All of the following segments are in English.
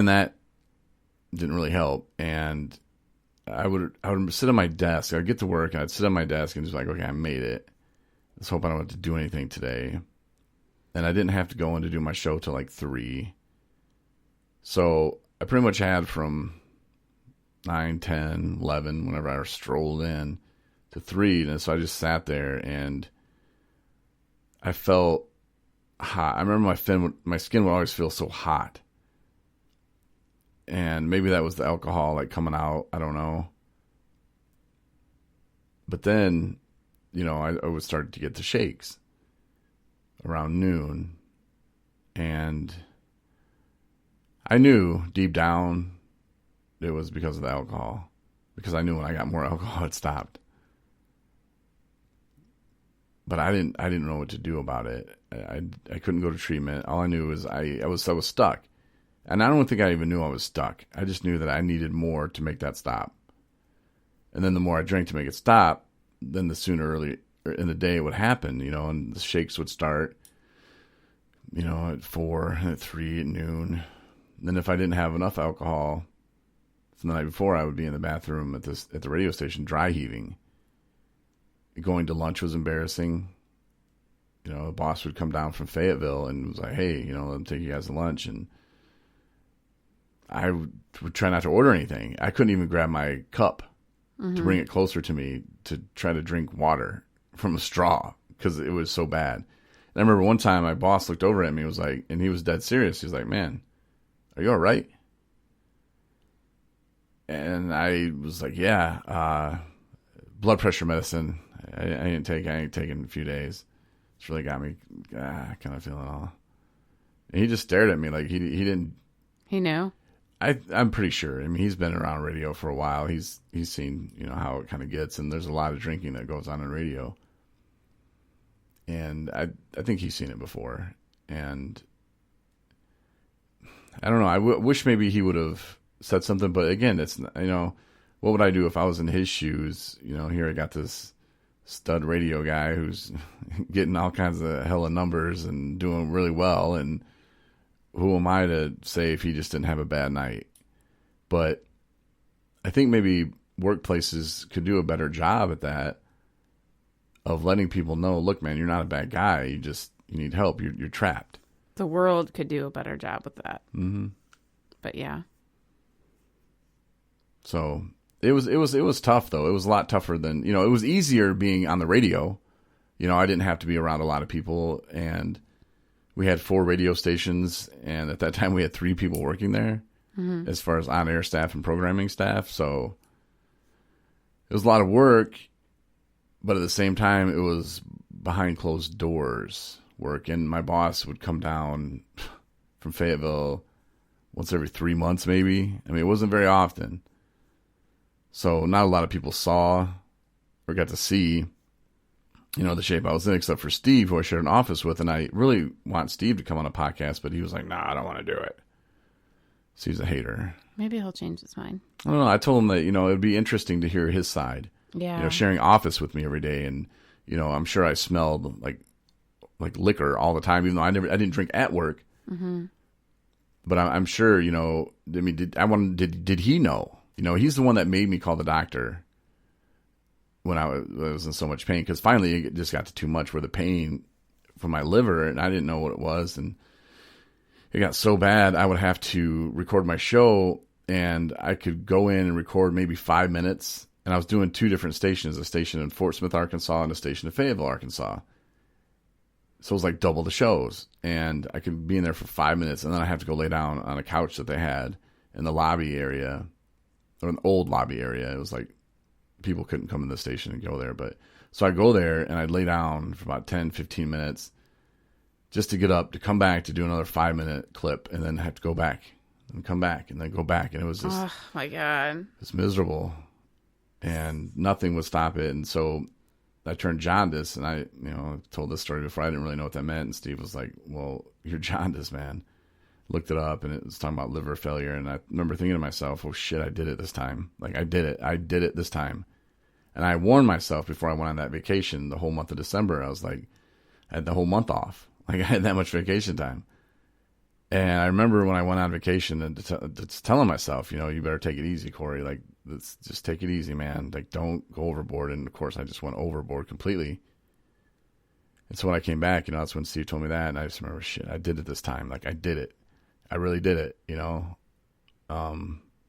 And that didn't really help. And I would sit on my desk. I'd get to work and I'd sit on my desk and just like, okay, I made it. Let's hope I don't have to do anything today. And I didn't have to go in to do my show till like 3. So I pretty much had from 9, 10, 11, whenever I strolled in, to 3. And so I just sat there and I felt hot. I remember my skin would always feel so hot. And maybe that was the alcohol like coming out. I don't know. But then, I would start to get the shakes around noon. And I knew deep down it was because of the alcohol. Because I knew when I got more alcohol, it stopped. But I didn't know what to do about it. I couldn't go to treatment. All I knew was I was stuck. And I don't think I even knew I was stuck. I just knew that I needed more to make that stop. And then the more I drank to make it stop, then the sooner early in the day it would happen, and the shakes would start, at 4, at 3, at noon. And then if I didn't have enough alcohol from the night before, I would be in the bathroom at the radio station dry heaving. Going to lunch was embarrassing. The boss would come down from Fayetteville and was like, hey, let me take you guys to lunch. And I would try not to order anything. I couldn't even grab my cup to bring it closer to me to try to drink water from a straw because it was so bad. And I remember one time my boss looked over at me and was like, and he was dead serious. He was like, man, are you all right? And I was like, yeah, blood pressure medicine. I ain't taken in a few days. It's really got me kind of feeling all. And he just stared at me like he didn't. He knew. I'm pretty sure. I mean, he's been around radio for a while. He's seen, how it kind of gets, and there's a lot of drinking that goes on radio. And I think he's seen it before. And I don't know. I wish maybe he would have said something, but again, it's, what would I do if I was in his shoes? Here I got this stud radio guy who's getting all kinds of hella numbers and doing really well, and who am I to say if he just didn't have a bad night? But I think maybe workplaces could do a better job at that, of letting people know, look, man, you're not a bad guy. You need help. You're trapped. The world could do a better job with that. Mm-hmm. But yeah. So it was tough though. It was a lot tougher than, it was easier being on the radio. I didn't have to be around a lot of people, and we had 4 radio stations, and at that time we had 3 people working there as far as on-air staff and programming staff. So it was a lot of work, but at the same time, it was behind closed doors work. And my boss would come down from Fayetteville once every 3 months, maybe. I mean, it wasn't very often. So not a lot of people saw or got to see the shape I was in, except for Steve, who I shared an office with. And I really want Steve to come on a podcast, but he was like, nah, I don't want to do it. So he's a hater. Maybe he'll change his mind. I don't know. I told him that, it would be interesting to hear his side. Yeah. Sharing office with me every day. And, I'm sure I smelled like liquor all the time, even though I didn't drink at work. Mm-hmm. But I'm sure, I mean, did he know? He's the one that made me call the doctor when I was in so much pain, because finally it just got to too much where the pain from my liver, and I didn't know what it was, and it got so bad I would have to record my show, and I could go in and record maybe 5 minutes, and I was doing 2 different stations, a station in Fort Smith, Arkansas, and a station in Fayetteville, Arkansas. So it was like double the shows, and I could be in there for 5 minutes, and then I have to go lay down on a couch that they had in the lobby area, or an old lobby area. It was like people couldn't come in the station and go there. But so I'd go there and I'd lay down for about 10, 15 minutes just to get up, to come back, to do another 5-minute clip, and then have to go back and come back and then go back. And it was just, oh my God, it's miserable, and nothing would stop it. And so I turned jaundice, and I told this story before. I didn't really know what that meant. And Steve was like, well, you're jaundice, man. Looked it up, and it was talking about liver failure. And I remember thinking to myself, oh shit, I did it this time. Like I did it this time. And I warned myself before I went on that vacation, the whole month of December. I was like, I had the whole month off. Like I had that much vacation time. And I remember when I went on vacation and just telling myself, you better take it easy, Corey. Like, let's just take it easy, man. Like, don't go overboard. And of course, I just went overboard completely. And so when I came back, that's when Steve told me that. And I just remember, shit, I did it this time. Like, I did it. I really did it,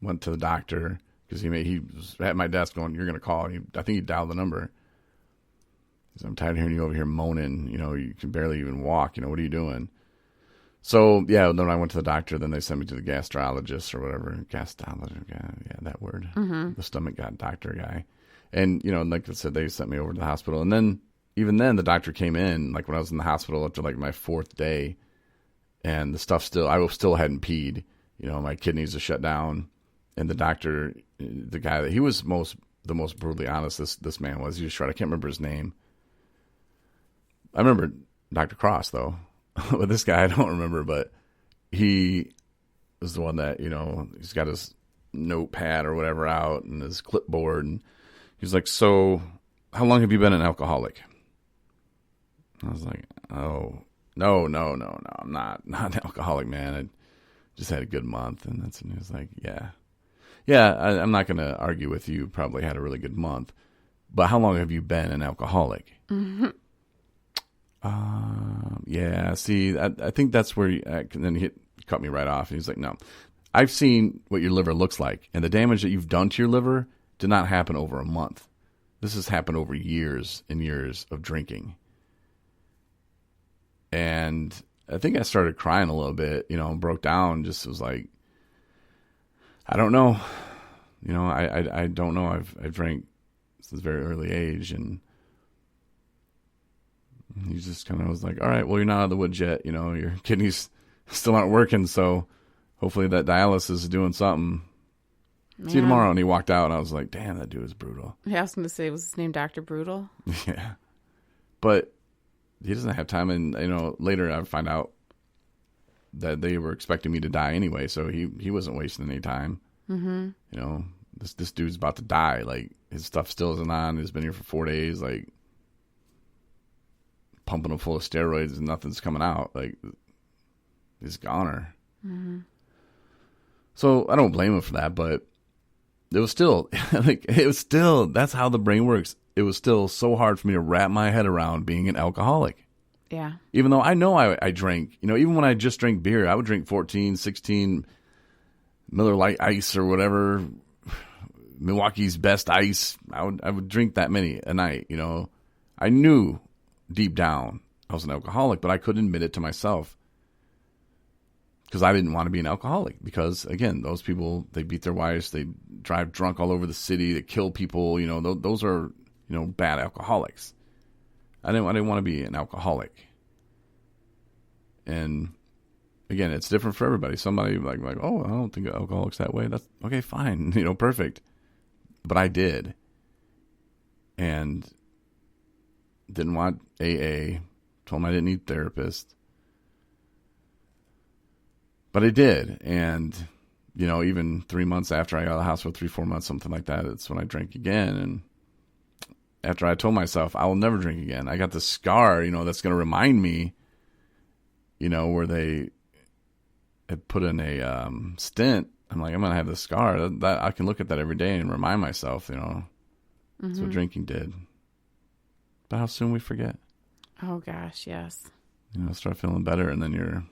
Went to the doctor because he was at my desk going, you're going to call. I think he dialed the number. He said, I'm tired of hearing you over here moaning. You can barely even walk. What are you doing? So, yeah, then I went to the doctor. Then they sent me to the gastrologist or whatever. Gastrologist, yeah, that word. Mm-hmm. The stomach doctor guy. And, like I said, they sent me over to the hospital. And then, even then, the doctor came in, like when I was in the hospital after like my 4th day. And the stuff I still hadn't peed. My kidneys are shut down. And the doctor, the guy that he was the most brutally honest this man was. He was short. I can't remember his name. I remember Dr. Cross, though. But this guy I don't remember, but he was the one that, he's got his notepad or whatever out and his clipboard. And he's like, so how long have you been an alcoholic? I was like, oh, no, I'm not an alcoholic, man. I just had a good month. And he was like, yeah, I'm not going to argue with you. Probably had a really good month. But how long have you been an alcoholic? Mm-hmm. Yeah, see, I think that's where then he cut me right off. And he's like, no, I've seen what your liver looks like. And the damage that you've done to your liver did not happen over a month. This has happened over years and years of drinking. And I think I started crying a little bit, broke down, just was like, I don't know. I don't know. I've drank since a very early age. And he just kind of was like, all right, well, you're not out of the woods yet. Your kidneys still aren't working. So hopefully that dialysis is doing something. Man. See you tomorrow. And he walked out and I was like, damn, that dude is brutal. I asked him to say, was his name Dr. Brutal? Yeah. But he doesn't have time. And, later I find out that they were expecting me to die anyway. So he wasn't wasting any time. Mm-hmm. This dude's about to die. Like, his stuff still isn't on. He's been here for 4 days. Like, pumping him full of steroids and nothing's coming out. Like, he's a goner. Mm-hmm. So I don't blame him for that, but it was still that's how the brain works. It was still so hard for me to wrap my head around being an alcoholic. Yeah. Even though I know I drank, even when I just drank beer, I would drink 14, 16 Miller Lite Ice or whatever, Milwaukee's Best Ice. I would drink that many a night, I knew deep down I was an alcoholic, but I couldn't admit it to myself because I didn't want to be an alcoholic because, again, those people, they beat their wives, they drive drunk all over the city, they kill people, those are, bad alcoholics. I didn't want to be an alcoholic. And again, it's different for everybody. Somebody like, oh, I don't think an alcoholic's that way. That's okay, fine, perfect. But I did. And didn't want AA. Told him I didn't need a therapist. But I did. And, even 3 months after I got out of the hospital, 3-4 months, something like that, it's when I drank again. And after I told myself, I will never drink again, I got this scar, that's going to remind me, where they had put in a stent. I'm like, I'm going to have this scar. That I can look at that every day and remind myself, Mm-hmm. That's what drinking did. But how soon we forget. Oh, gosh, yes. Start feeling better, and then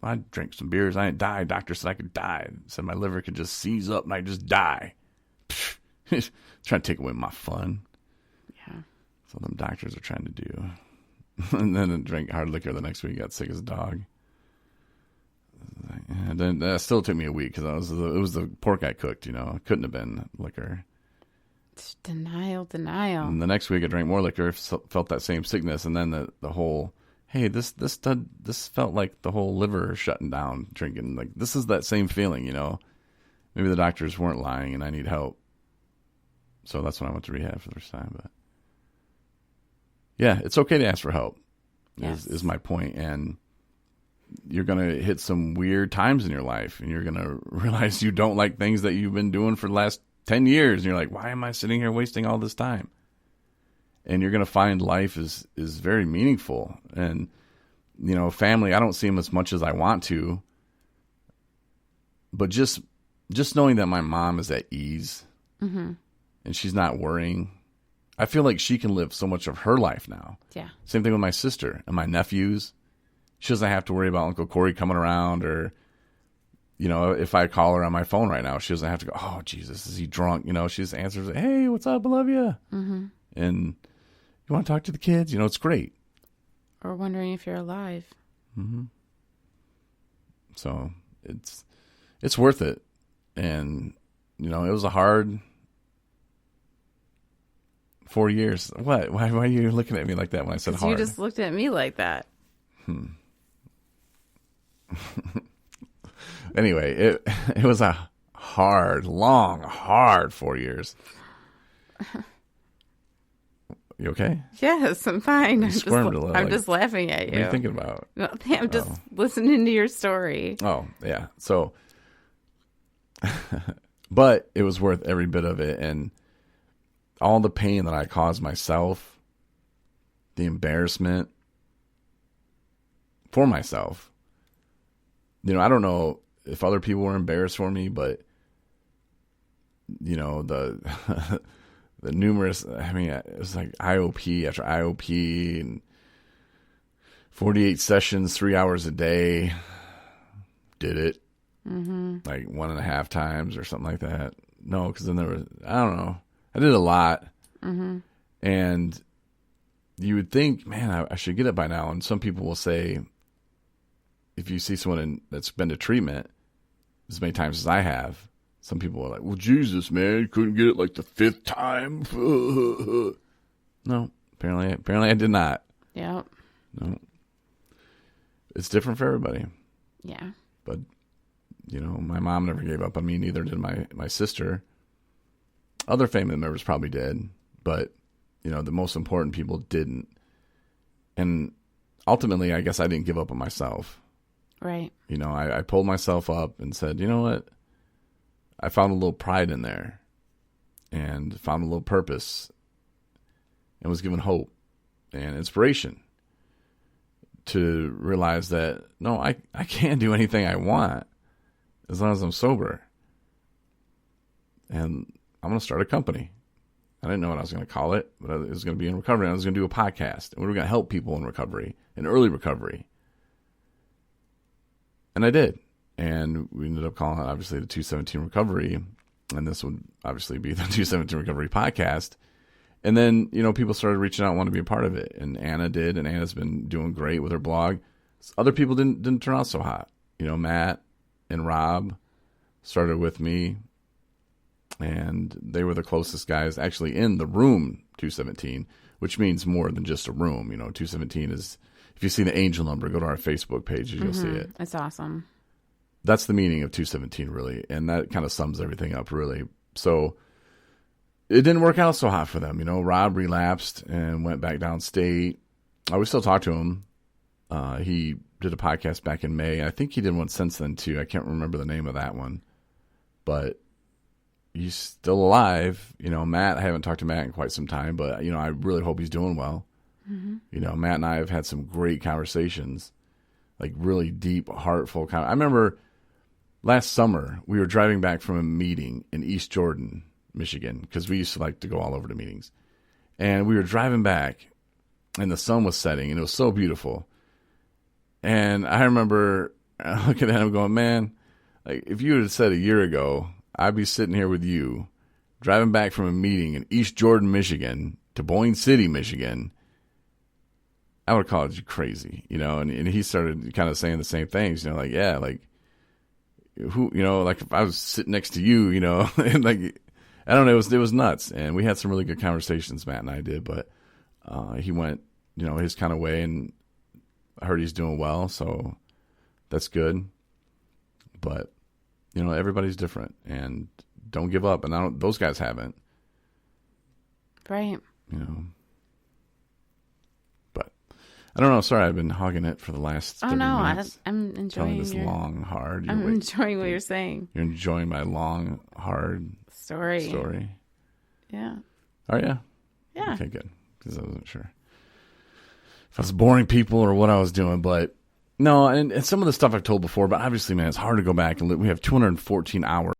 I drank some beers. I didn't die. Doctor said I could die. Said my liver could just seize up and I just die. Trying to take away my fun. Yeah. That's what them doctors are trying to do. And then I drank hard liquor the next week. Got sick as a dog. And then that still took me a week because it was the pork I cooked. It couldn't have been liquor. It's denial. And the next week I drank more liquor, felt that same sickness, and then the whole, hey, this felt like the whole liver shutting down drinking. Like, this is that same feeling, Maybe the doctors weren't lying and I need help. So that's when I went to rehab for the first time. But yeah, it's okay to ask for help. Yes. Is my point. And you're going to hit some weird times in your life, and you're going to realize you don't like things that you've been doing for the last 10 years. And you're like, why am I sitting here wasting all this time? And you're going to find life is very meaningful. And, family, I don't see them as much as I want to, But just knowing that my mom is at ease and she's not worrying, I feel like she can live so much of her life now. Yeah. Same thing with my sister and my nephews. She doesn't have to worry about Uncle Corey coming around, or, you know, if I call her on my phone right now, she doesn't have to go, oh, Jesus, is he drunk? You know, she just answers, hey, what's up? I love you. Mm-hmm. And you want to talk to the kids? You know, it's great. Or wondering if you're alive. Mm-hmm. So it's worth it. And, you know, it was a hard 4 years. What? Why are you looking at me like that when I said hard? You just looked at me like that. Anyway, it was a hard, long, hard 4 years. You okay? Yes, I'm fine. Squirmed a little. I'm just laughing at you. What are you thinking about? No, I'm just listening to your story. Oh, yeah. So, but it was worth every bit of it. And all the pain that I caused myself, the embarrassment for myself. You know, I don't know if other people were embarrassed for me, but, you know, the numerous, I mean, it was like IOP after IOP and 48 sessions, 3 hours a day. Did it like 1.5 times or something like that. No, because then there was, I don't know. I did a lot. And you would think, man, I should get it by now. And some people will say, if you see someone that's been to treatment as many times as I have, some people are like, well, Jesus, man, you couldn't get it like the 5th time. No, apparently I did not. Yep. No. It's different for everybody. Yeah. But, you know, my mom never gave up on me, neither did my sister. Other family members probably did, but, you know, the most important people didn't. And ultimately, I guess I didn't give up on myself. Right. You know, I pulled myself up and said, you know what? I found a little pride in there and found a little purpose and was given hope and inspiration to realize that, no, I can do anything I want as long as I'm sober. And I'm going to start a company. I didn't know what I was going to call it, but it was going to be in recovery. I was going to do a podcast, and we were going to help people in recovery, in early recovery. And I did. And we ended up calling it, obviously, the 217 Recovery. And this would obviously be the 217 Recovery podcast. And then, you know, people started reaching out and wanted to be a part of it. And Anna did. And Anna's been doing great with her blog. Other people didn't turn out so hot. You know, Matt and Rob started with me. And they were the closest guys actually in the room 217, which means more than just a room. You know, 217 is, if you see the angel number, go to our Facebook page and you'll see it. It's awesome. That's the meaning of 217, really. And that kind of sums everything up, really. So it didn't work out so hot for them. You know, Rob relapsed and went back downstate. We still talk to him. He did a podcast back in May. I think he did one since then, too. I can't remember the name of that one. But he's still alive. You know, Matt, I haven't talked to Matt in quite some time, but, you know, I really hope he's doing well. You know, Matt and I have had some great conversations, like really deep, heartful. I remember last summer we were driving back from a meeting in East Jordan, Michigan, because we used to like to go all over to meetings. And we were driving back, and the sun was setting, and it was so beautiful. And I remember looking at him going, man, like if you had said a year ago, I'd be sitting here with you, driving back from a meeting in East Jordan, Michigan, to Boyne City, Michigan, I would have called you crazy, you know, and he started kind of saying the same things, you know, like, yeah, like, who, you know, like if I was sitting next to you, you know, and like, I don't know, it was nuts. And we had some really good conversations, Matt and I did, but he went, you know, his kind of way, and I heard he's doing well, so that's good. But, you know, everybody's different, and don't give up. And those guys haven't. Right. You know. I don't know. Sorry, I've been hogging it for the last 30 minutes. I'm enjoying telling this long, hard. I'm enjoying what you're saying. You're enjoying my long, hard story. Yeah. Oh, yeah? Yeah. Okay, good. Because I wasn't sure if I was boring people or what I was doing. But, No, and some of the stuff I've told before, but obviously, man, it's hard to go back and we have 214 hours